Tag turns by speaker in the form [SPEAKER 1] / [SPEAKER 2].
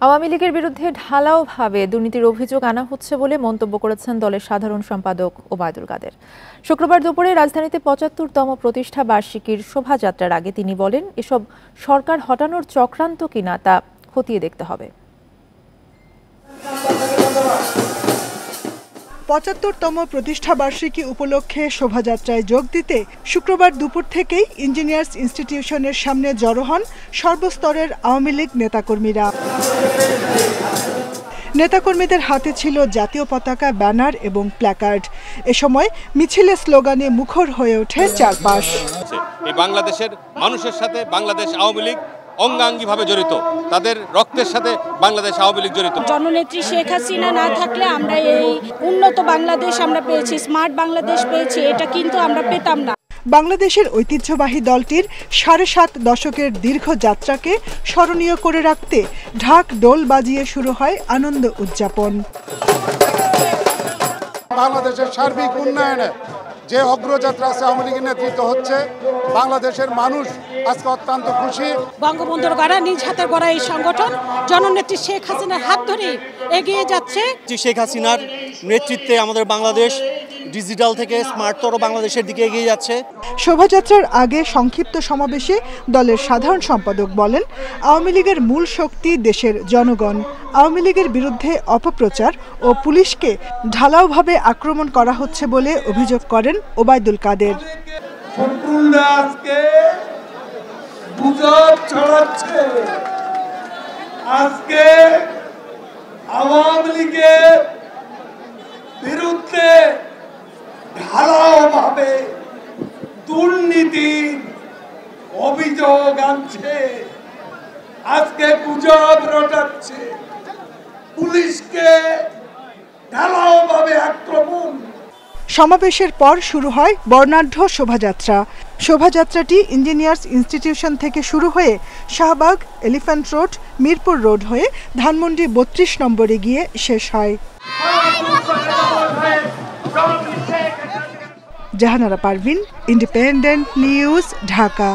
[SPEAKER 1] আওয়ামী লীগের বিরুদ্ধে ঢালাওভাবে দুর্নীতির অভিযোগ আনা হচ্ছে বলে মন্তব্য করেছেন দলের সাধারণ সম্পাদক ওবায়দুল কাদের। শুক্রবার দুপুরে রাজধানীতে ৭৫তম প্রতিষ্ঠা বার্ষিকীর শোভাযাত্রার আগে তিনি বলেন, এসব সরকার হটানোর চক্রান্ত কিনা তা খতিয়ে দেখতে হবে।
[SPEAKER 2] ৭৫তম প্রতিষ্ঠা বার্ষিকী উপলক্ষে শোভাযাত্রায় যোগ দিতে শুক্রবার দুপুর থেকেই ইঞ্জিনিয়ার্স ইনস্টিটিউশনের সামনে জড়ো হন সর্বস্তরের আওয়ামী লীগ নেতাকর্মীরা। নেতাকর্মীদের হাতে ছিল জাতীয় পতাকা, ব্যানার এবং প্ল্যাকার্ড। এ সময় মিছিলে স্লোগানে মুখর হয়ে ওঠে চারপাশ।
[SPEAKER 3] এই বাংলাদেশের মানুষের সাথে বাংলাদেশ আওয়ামী লীগ অঙ্গাঙ্গিভাবে জড়িত, তাদের রক্তের সাথে বাংলাদেশ আওয়ামী লীগ জড়িত।
[SPEAKER 4] জননেত্রী শেখ হাসিনা না থাকলে আমরা এই উন্নত বাংলাদেশ আমরা পেয়েছি, স্মার্ট বাংলাদেশ পেয়েছি, এটা কিন্তু আমরা পেতাম না।
[SPEAKER 2] বাংলাদেশের ঐতিহ্যবাহী দলটির ৭.৫ দশকের দীর্ঘ যাত্রাকে স্মরণীয় করে রাখতে ঢাক ঢোল বাজিয়ে শুরু হয় আনন্দ উদযাপন।
[SPEAKER 5] বাংলাদেশের সার্বিক উন্নয়নে যে অগ্রযাত্রা আছে আওয়ামী লীগের নেতৃত্ব হচ্ছে, বাংলাদেশের মানুষ আজকে অত্যন্ত খুশি।
[SPEAKER 4] বঙ্গবন্ধুর গড়া, নিজ হাতে গড়া এই সংগঠন জননেত্রী শেখ হাসিনার হাত ধরে এগিয়ে যাচ্ছে।
[SPEAKER 6] শেখ হাসিনার নেতৃত্বে আমাদের বাংলাদেশ ডিজিটাল থেকে স্মার্টতর বাংলাদেশের দিকে এগিয়ে যাচ্ছে।
[SPEAKER 2] শোভাযাত্রার আগে সংক্ষিপ্ত সমাবেশে দলের সাধারণ সম্পাদক বলেন, আওয়ামী লীগের মূল শক্তি দেশের জনগণ। আওয়ামী লীগের বিরুদ্ধে অপপ্রচার ও পুলিশকে ঢালাওভাবে আক্রমণ করা হচ্ছে বলে অভিযোগ করেন ওবায়দুল কাদের।
[SPEAKER 7] আজকে আওয়ামী লীগের বিরুদ্ধে ঢালাওভাবে দুর্নীতির অভিযোগ আনছে, আজকে গুজব রটাচ্ছে, পুলিশকে ঢালাওভাবে আক্রমণ।
[SPEAKER 2] সমাবেশের পর শুরু হয় বর্ণাঢ্য শোভাযাত্রা। শোভাযাত্রাটি ইঞ্জিনিয়ার্স ইনস্টিটিউশন থেকে শুরু হয়ে Shahbag, elephant road, Mirpur road হয়ে ধানমন্ডি ৩২ নম্বরে গিয়ে শেষ হয়। Jahanara Parvin, independent news, Dhaka.